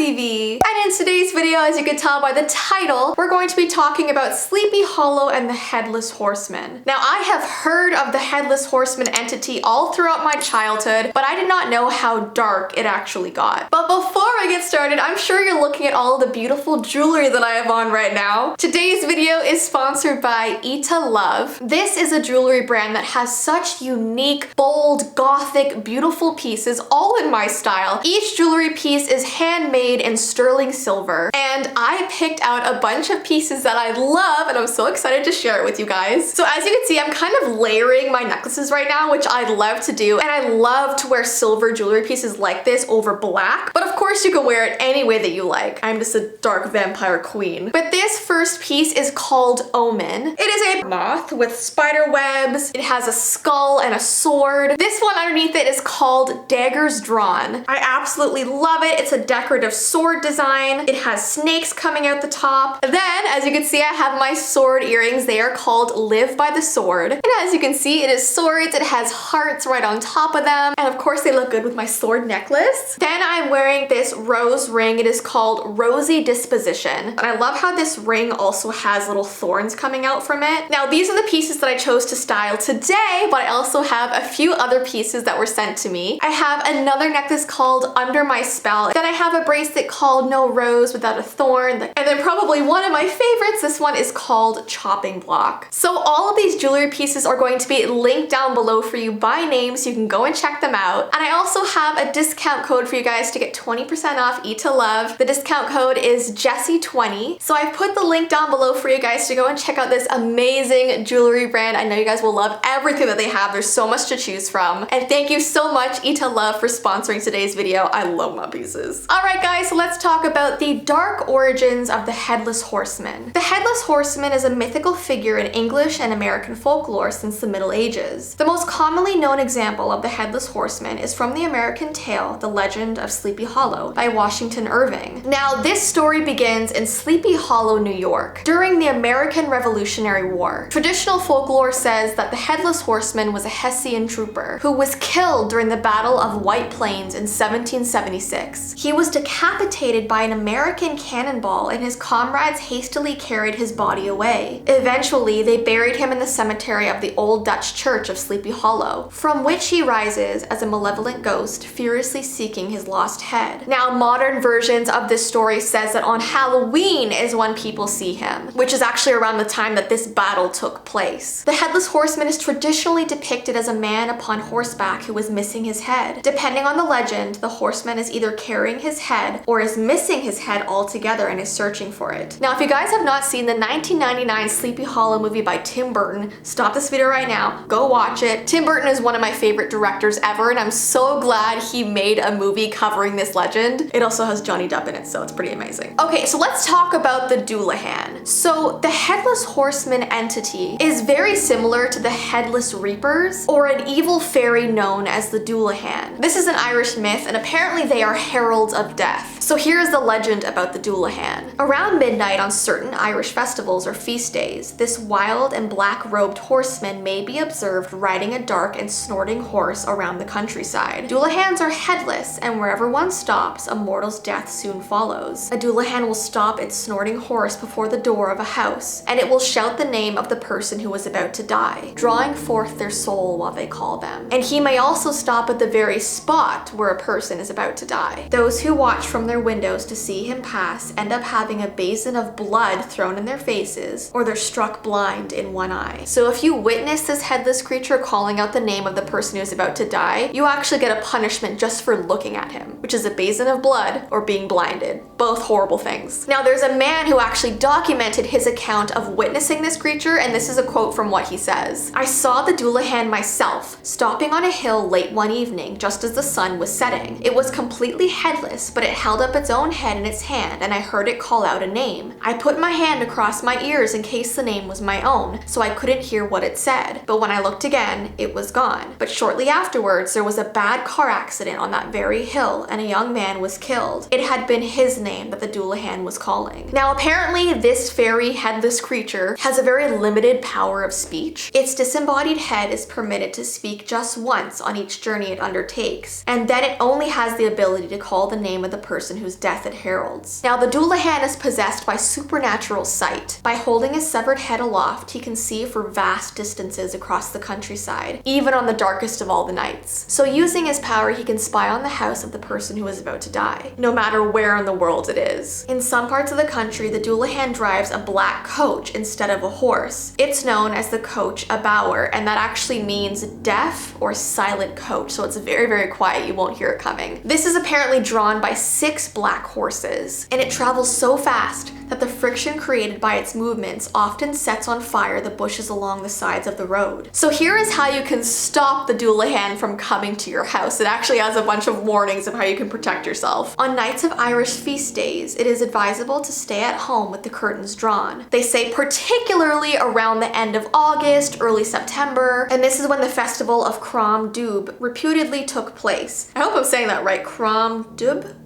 Jessii Vee, and in today's video, as you can tell by the title, we're going to be talking about Sleepy Hollow and the Headless Horseman. Now, I have heard of the Headless Horseman entity all throughout my childhood, but I did not know how dark it actually got. But before I get started, I'm sure you're looking at all of the beautiful jewelry that I have on right now. Today's video is sponsored by Ita Love. This is a jewelry brand that has such unique, bold, gothic, beautiful pieces, all in my style. Each jewelry piece is handmade in sterling silver, and I picked out a bunch of pieces that I love, and I'm so excited to share it with you guys. So as you can see, I'm kind of layering my necklaces right now, which I love to do, and I love to wear silver jewelry pieces like this over black, but of course you can wear it any way that you like. I'm just a dark vampire queen. But this first piece is called Omen. It is a moth with spider webs. It has a skull and a sword. This one underneath it is called Daggers Drawn. I absolutely love it. It's a decorative sword design. It has snakes coming out the top. And then, as you can see, I have my sword earrings. They are called Live by the Sword. And as you can see, it is swords. It has hearts right on top of them. And of course, they look good with my sword necklace. Then I'm wearing this rose ring. It is called Rosy Disposition. And I love how this ring also has little thorns coming out from it. Now, these are the pieces that I chose to style today, but I also have a few other pieces that were sent to me. I have another necklace called Under My Spell. Then I have a bracelet called No Rose Without a Thorn. And then probably one of my favorites, this one is called Chopping Block. So all of these jewelry pieces are going to be linked down below for you by name, so you can go and check them out. And I also have a discount code for you guys to get 20% off Ita Love. The discount code is Jessie20. So I've put the link down below for you guys to go and check out this amazing jewelry brand. I know you guys will love everything that they have. There's so much to choose from. And thank you so much, Ita Love, for sponsoring today's video. I love my pieces. Alright guys, so let's talk about the dark origins of the Headless Horseman. The Headless Horseman is a mythical figure in English and American folklore since the Middle Ages. The most commonly known example of the Headless Horseman is from the American tale, The Legend of Sleepy Hollow by Washington Irving. Now, this story begins in Sleepy Hollow, New York, during the American Revolutionary War. Traditional folklore says that the Headless Horseman was a Hessian trooper who was killed during the Battle of White Plains in 1776. He was decapitated by an American cannonball, and his comrades hastily carried his body away. Eventually, they buried him in the cemetery of the Old Dutch Church of Sleepy Hollow, from which he rises as a malevolent ghost furiously seeking his lost head. Now, modern versions of this story says that on Halloween is when people see him, which is actually around the time that this battle took place. The Headless Horseman is traditionally depicted as a man upon horseback who is missing his head. Depending on the legend, the horseman is either carrying his head or is missing his head altogether and is searching for it. Now, if you guys have not seen the 1999 Sleepy Hollow movie by Tim Burton, stop this video right now, go watch it. Tim Burton is one of my favorite directors ever, and I'm so glad he made a movie covering this legend. It also has Johnny Depp in it, so it's pretty amazing. Okay, so let's talk about the Dullahan. So the Headless Horseman entity is very similar to the Headless Reapers, or an evil fairy known as the Dullahan. This is an Irish myth, and apparently they are heralds of death. So here is the legend about the Dullahan. Around midnight on certain Irish festivals or feast days, this wild and black-robed horseman may be observed riding a dark and snorting horse around the countryside. Dullahans are headless, and wherever one stops, a mortal's death soon follows. A Dullahan will stop its snorting horse before the door of a house, and it will shout the name of the person who is about to die, drawing forth their soul while they call them. And he may also stop at the very spot where a person is about to die. Those who watch from their windows to see him pass end up having a basin of blood thrown in their faces, or they're struck blind in one eye. So if you witness this headless creature calling out the name of the person who is about to die, you actually get a punishment just for looking at him, which is a basin of blood or being blinded. Both horrible things. Now, there's a man who actually documented his account of witnessing this creature, and this is a quote from what he says. "I saw the Dullahan myself, stopping on a hill late one evening just as the sun was setting. It was completely headless, but it held up its own head in its hand, and I heard it call out a name. I put my hand across my ears in case the name was my own, so I couldn't hear what it said. But when I looked again, it was gone. But shortly afterwards, there was a bad car accident on that very hill, and a young man was killed. It had been his name that the Dullahan was calling." Now, apparently, this fairy headless creature has a very limited power of speech. Its disembodied head is permitted to speak just once on each journey it undertakes, and then it only has the ability to call the name of the person person whose death it heralds. Now, the Dullahan is possessed by supernatural sight. By holding his severed head aloft, he can see for vast distances across the countryside, even on the darkest of all the nights. So using his power, he can spy on the house of the person who is about to die, no matter where in the world it is. In some parts of the country, the Dullahan drives a black coach instead of a horse. It's known as the coach a bower, and that actually means deaf or silent coach, so it's very, very quiet. You won't hear it coming. This is apparently drawn by 6 black horses, and it travels so fast that the friction created by its movements often sets on fire the bushes along the sides of the road. So here is how you can stop the Dullahan from coming to your house. It actually has a bunch of warnings of how you can protect yourself. On nights of Irish feast days, it is advisable to stay at home with the curtains drawn. They say particularly around the end of August, early September, and this is when the festival of Crom Dubh reputedly took place. I hope I'm saying that right, Crom Dubh?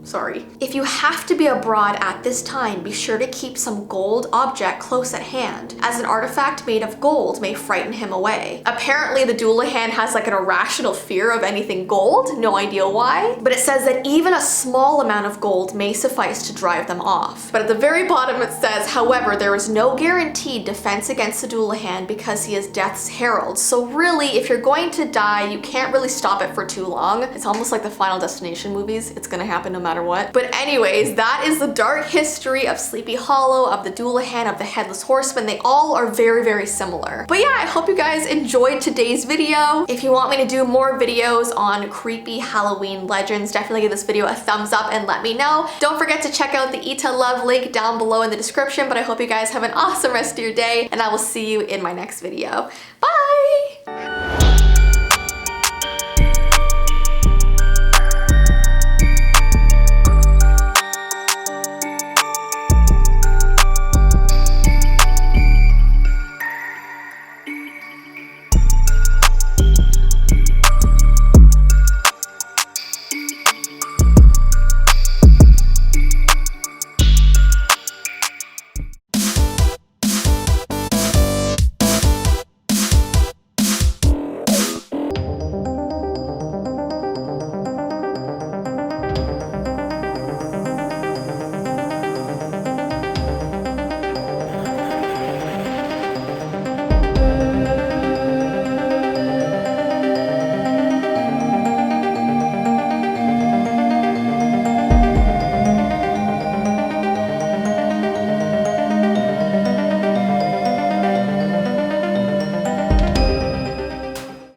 Sorry. If you have to be abroad at this time, be sure to keep some gold object close at hand, as an artifact made of gold may frighten him away. Apparently the Dullahan has like an irrational fear of anything gold, no idea why, but it says that even a small amount of gold may suffice to drive them off. But at the very bottom it says, however, there is no guaranteed defense against the Dullahan because he is death's herald. So really, if you're going to die, you can't really stop it for too long. It's almost like the Final Destination movies. It's gonna happen no matter what. But anyways, that is the dark history of Sleepy Hollow, of the Dullahan, of the Headless Horseman. They all are very, very similar. But yeah, I hope you guys enjoyed today's video. If you want me to do more videos on creepy Halloween legends, definitely give this video a thumbs up and let me know. Don't forget to check out the Eat to Love link down below in the description, but I hope you guys have an awesome rest of your day, and I will see you in my next video. Bye!